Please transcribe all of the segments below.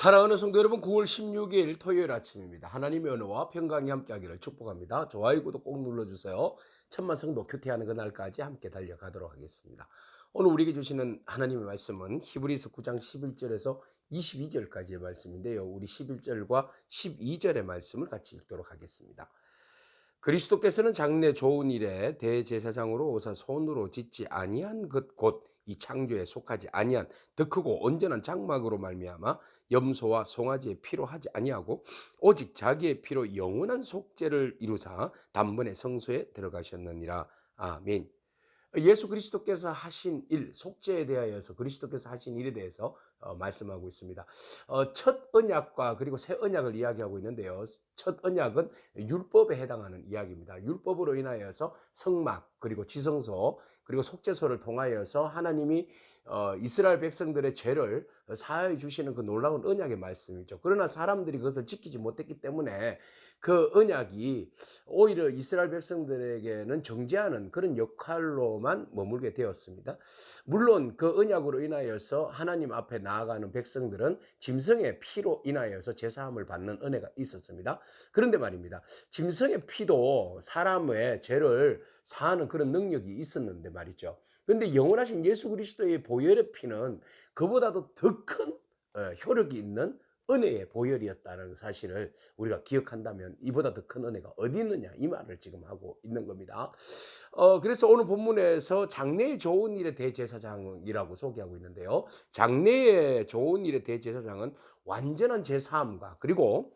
사랑하는 성도 여러분, 9월 16일 토요일 아침입니다. 하나님의 은혜와 평강이 함께하기를 축복합니다. 좋아요, 구독 꼭 눌러주세요. 천만 성도 큐티하는 그날까지 함께 달려가도록 하겠습니다. 오늘 우리에게 주시는 하나님의 말씀은 히브리서 9장 11절에서 22절까지의 말씀인데요. 우리 11절과 12절의 말씀을 같이 읽도록 하겠습니다. 그리스도께서는 장래 좋은 일에 대제사장으로 오사 손으로 짓지 아니한 것 곧 이 창조에 속하지 아니한 더 크고 온전한 장막으로 말미암아 염소와 송아지의 피로 하지 아니하고 오직 자기의 피로 영원한 속죄를 이루사 단번에 성소에 들어가셨느니라. 아멘. 예수 그리스도께서 하신 일, 속죄에 대하여서 그리스도께서 하신 일에 대해서 말씀하고 있습니다. 첫 언약과 그리고 새 언약을 이야기하고 있는데요. 첫 언약은 율법에 해당하는 이야기입니다. 율법으로 인하여서 성막 그리고 지성소 그리고 속죄소를 통하여서 하나님이 이스라엘 백성들의 죄를 사하여 주시는 그 놀라운 언약의 말씀이죠. 그러나 사람들이 그것을 지키지 못했기 때문에 그 언약이 오히려 이스라엘 백성들에게는 정죄하는 그런 역할로만 머물게 되었습니다. 물론 그 언약으로 인하여서 하나님 앞에 나아가는 백성들은 짐승의 피로 인하여서 제사함을 받는 은혜가 있었습니다. 그런데 말입니다. 짐승의 피도 사람의 죄를 사하는 그런 능력이 있었는데 말이죠. 그런데 영원하신 예수 그리스도의 보혈의 피는 그보다도 더 큰 효력이 있는 은혜의 보혈이었다는 사실을 우리가 기억한다면 이보다 더 큰 은혜가 어디 있느냐 이 말을 지금 하고 있는 겁니다. 그래서 오늘 본문에서 장래의 좋은 일의 대제사장이라고 소개하고 있는데요. 장래의 좋은 일의 대제사장은 완전한 제사함과 그리고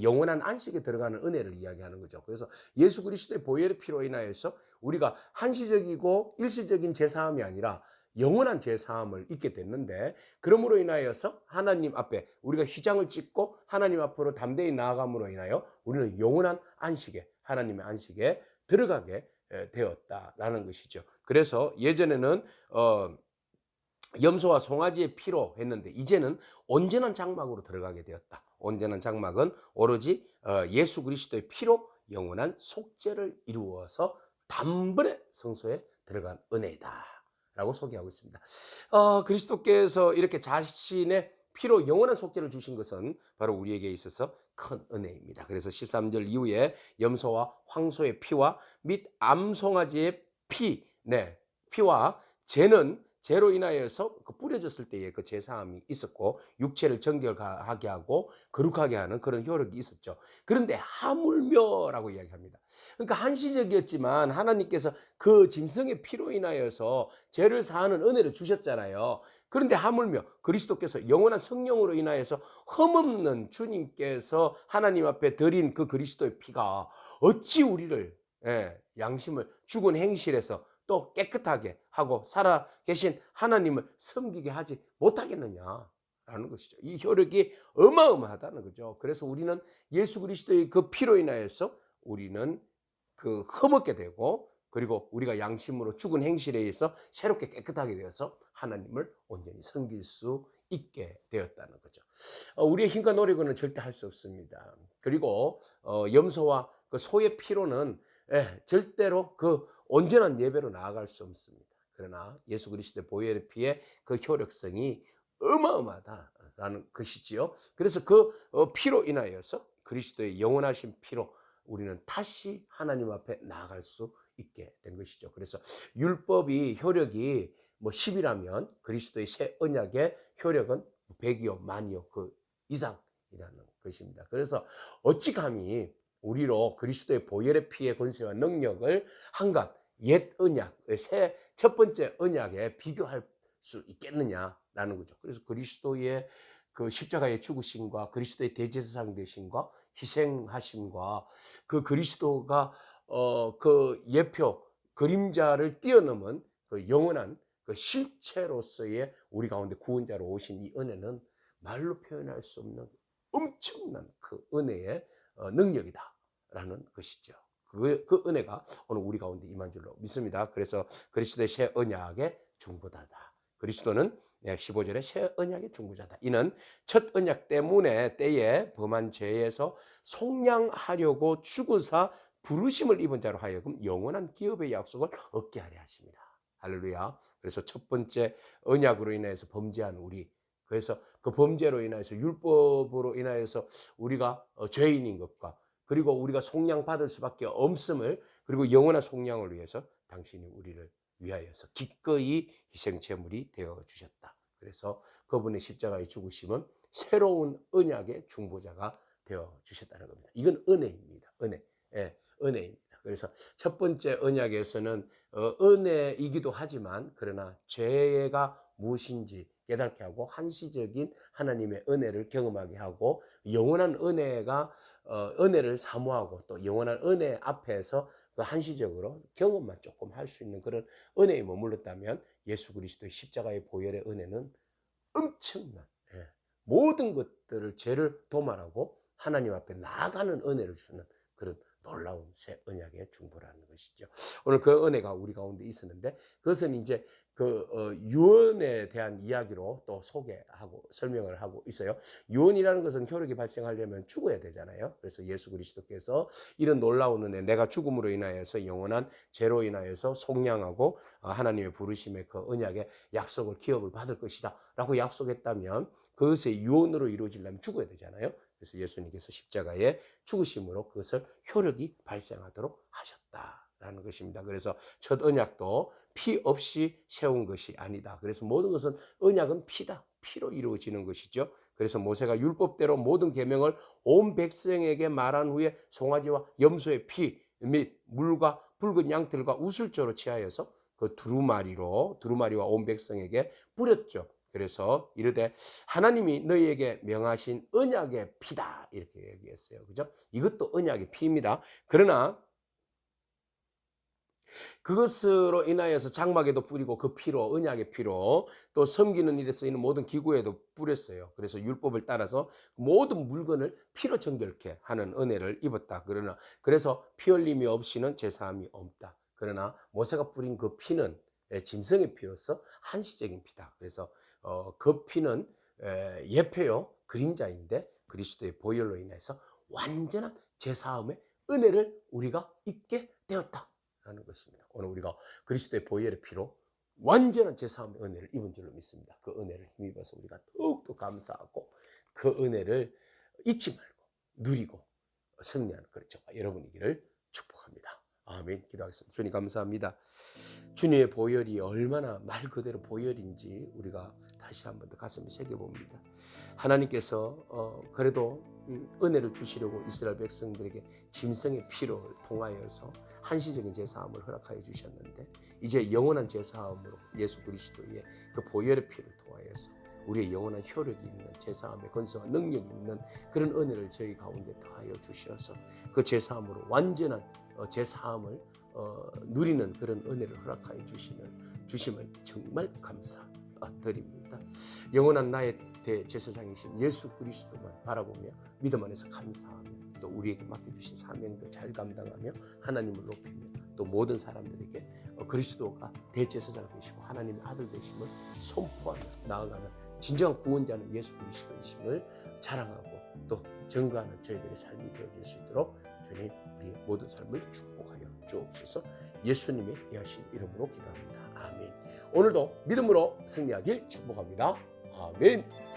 영원한 안식에 들어가는 은혜를 이야기하는 거죠. 그래서 예수 그리스도의 보혈의 피로 인하여서 우리가 한시적이고 일시적인 제사함이 아니라 영원한 제사함을 잊게 됐는데, 그러므로 인하여서 하나님 앞에 우리가 휘장을 찢고 하나님 앞으로 담대히 나아감으로 인하여 우리는 영원한 안식에, 하나님의 안식에 들어가게 되었다라는 것이죠. 그래서 예전에는 염소와 송아지의 피로 했는데 이제는 온전한 장막으로 들어가게 되었다. 온전한 장막은 오로지 예수 그리스도의 피로 영원한 속죄를 이루어서 단번에 성소에 들어간 은혜이다 라고 소개하고 있습니다. 그리스도께서 이렇게 자신의 피로 영원한 속죄를 주신 것은 바로 우리에게 있어서 큰 은혜입니다. 그래서 13절 이후에 염소와 황소의 피와 및 암송아지의 피와 죄로 인하여서 그 뿌려졌을 때에 그 제사함이 있었고 육체를 정결하게 하고 거룩하게 하는 그런 효력이 있었죠. 그런데 하물며라고 이야기합니다. 그러니까 한시적이었지만 하나님께서 그 짐승의 피로 인하여서 죄를 사하는 은혜를 주셨잖아요. 그런데 하물며 그리스도께서 영원한 성령으로 인하여서 흠없는 주님께서 하나님 앞에 드린 그 그리스도의 피가 어찌 우리를 양심을 죽은 행실에서 또 깨끗하게 하고 살아 계신 하나님을 섬기게 하지 못하겠느냐라는 것이죠. 이 효력이 어마어마하다는 거죠. 그래서 우리는 예수 그리스도의 그 피로 인하여서 우리는 그 흠없게 되고, 그리고 우리가 양심으로 죽은 행실에 의해서 새롭게 깨끗하게 되어서 하나님을 온전히 섬길 수 있게 되었다는 거죠. 우리의 힘과 노력은 절대 할 수 없습니다. 그리고 염소와 그 소의 피로는 절대로 그 온전한 예배로 나아갈 수 없습니다. 그러나 예수 그리스도의 보혈의 피의 그 효력성이 어마어마하다라는 것이지요. 그래서 그 피로 인하여서 그리스도의 영원하신 피로 우리는 다시 하나님 앞에 나아갈 수 있게 된 것이죠. 그래서 율법이 효력이 10이라면 그리스도의 새 언약의 효력은 100이요 만이요 그 이상이라는 것입니다. 그래서 어찌 감히 우리로 그리스도의 보혈의 피의 권세와 능력을 한갓 옛 언약, 첫 번째 언약에 비교할 수 있겠느냐라는 거죠. 그래서 그리스도의 그 십자가의 죽으심과 그리스도의 대제사장 되심과 희생하심과 그 그리스도가 그 예표 그림자를 뛰어넘은 그 영원한 그 실체로서의 우리 가운데 구원자로 오신 이 은혜는 말로 표현할 수 없는 엄청난 그 은혜의 능력이다라는 것이죠. 그 은혜가 오늘 우리 가운데 임한 줄로 믿습니다. 그래서 그리스도의 새 언약의 중보자다. 그리스도는 15절에 새 언약의 중보자다. 이는 첫 언약 때문에 때에 범한 죄에서 속량하려고 죽으사 부르심을 입은 자로 하여금 영원한 기업의 약속을 얻게 하려 하십니다. 할렐루야. 그래서 첫 번째 언약으로 인해서 범죄한 우리, 그래서 그 범죄로 인하여서 율법으로 인하여서 우리가 죄인인 것과 그리고 우리가 속량 받을 수밖에 없음을 그리고 영원한 속량을 위해서 당신이 우리를 위하여서 기꺼이 희생 제물이 되어 주셨다. 그래서 그분의 십자가의 죽으심은 새로운 언약의 중보자가 되어 주셨다는 겁니다. 이건 은혜입니다. 은혜. 예, 은혜입니다. 그래서 첫 번째 언약에서는 은혜이기도 하지만 그러나 죄가 무엇인지 깨닫게 하고 한시적인 하나님의 은혜를 경험하게 하고 영원한 은혜가 은혜를 사모하고 또 영원한 은혜 앞에서 그 한시적으로 경험만 조금 할 수 있는 그런 은혜에 머물렀다면 예수 그리스도의 십자가의 보혈의 은혜는 엄청난 모든 것들을 죄를 도말하고 하나님 앞에 나아가는 은혜를 주는 그런 놀라운 새 언약의 중보라는 것이죠. 오늘 그 은혜가 우리 가운데 있었는데 그것은 이제 그 유언에 대한 이야기로 또 소개하고 설명을 하고 있어요. 유언이라는 것은 효력이 발생하려면 죽어야 되잖아요. 그래서 예수 그리스도께서 이런 놀라운 은혜, 내가 죽음으로 인하여서 영원한 죄로 인하여서 속량하고 하나님의 부르심의 그 언약의 약속을 기업을 받을 것이다 라고 약속했다면 그것의 유언으로 이루어지려면 죽어야 되잖아요. 그래서 예수님께서 십자가에 죽으심으로 그것을 효력이 발생하도록 하셨다라는 것입니다. 그래서 첫 언약도 피 없이 세운 것이 아니다. 그래서 모든 것은 언약은 피다. 피로 이루어지는 것이죠. 그래서 모세가 율법대로 모든 계명을 온 백성에게 말한 후에 송아지와 염소의 피 및 물과 붉은 양털과 우슬조로 취하여서 그 두루마리와 온 백성에게 뿌렸죠. 그래서 이르되 하나님이 너희에게 명하신 언약의 피다 이렇게 얘기했어요. 그죠? 이것도 언약의 피입니다. 그러나 그것으로 인하여서 장막에도 뿌리고 그 피로 언약의 피로 또 섬기는 일에 쓰이는 모든 기구에도 뿌렸어요. 그래서 율법을 따라서 모든 물건을 피로 정결케 하는 은혜를 입었다. 그러나 그래서 피 흘림이 없이는 제사함이 없다. 그러나 모세가 뿌린 그 피는 짐승의 피로서 한시적인 피다. 그래서 그 피는 예표요 그림자인데 그리스도의 보혈로 인해서 완전한 제사함의 은혜를 우리가 입게 되었다. 라는 것입니다. 오늘 우리가 그리스도의 보혈의 피로 완전한 제사함의 은혜를 입은 줄로 믿습니다. 그 은혜를 힘입어서 우리가 더욱더 감사하고 그 은혜를 잊지 말고 누리고 승리하는 그런 저와 여러분이기를 축복합니다. 아멘. 기도하겠습니다. 주님 감사합니다. 주님의 보혈이 얼마나 말 그대로 보혈인지 우리가 다시 한번 더 가슴에 새겨봅니다. 하나님께서 그래도 은혜를 주시려고 이스라엘 백성들에게 짐승의 피를 통하여서 한시적인 제사함을 허락하여 주셨는데 이제 영원한 제사함으로 예수 그리스도의 그 보혈의 피를 통하여서 우리의 영원한 효력이 있는 제사함의 권세와 능력이 있는 그런 은혜를 저희 가운데 더하여 주셔서 그 제사함으로 완전한 제사함을 누리는 그런 은혜를 허락하여 주심을 정말 감사드립니다. 영원한 나의 대제사장이신 예수 그리스도만 바라보며 믿음 안에서 감사하며 또 우리에게 맡겨주신 사명도 잘 감당하며 하나님을 높이며 또 모든 사람들에게 그리스도가 대제사장 되시고 하나님의 아들 되심을 선포하며 나아가는 진정한 구원자는 예수 그리스도이심을 자랑하고 또 증거하는 저희들의 삶이 되어질 수 있도록 주님 우리의 모든 삶을 축복하여 주옵소서. 예수님의 귀하신 이름으로 기도합니다. 아멘. 오늘도 믿음으로 승리하길 축복합니다. 아멘.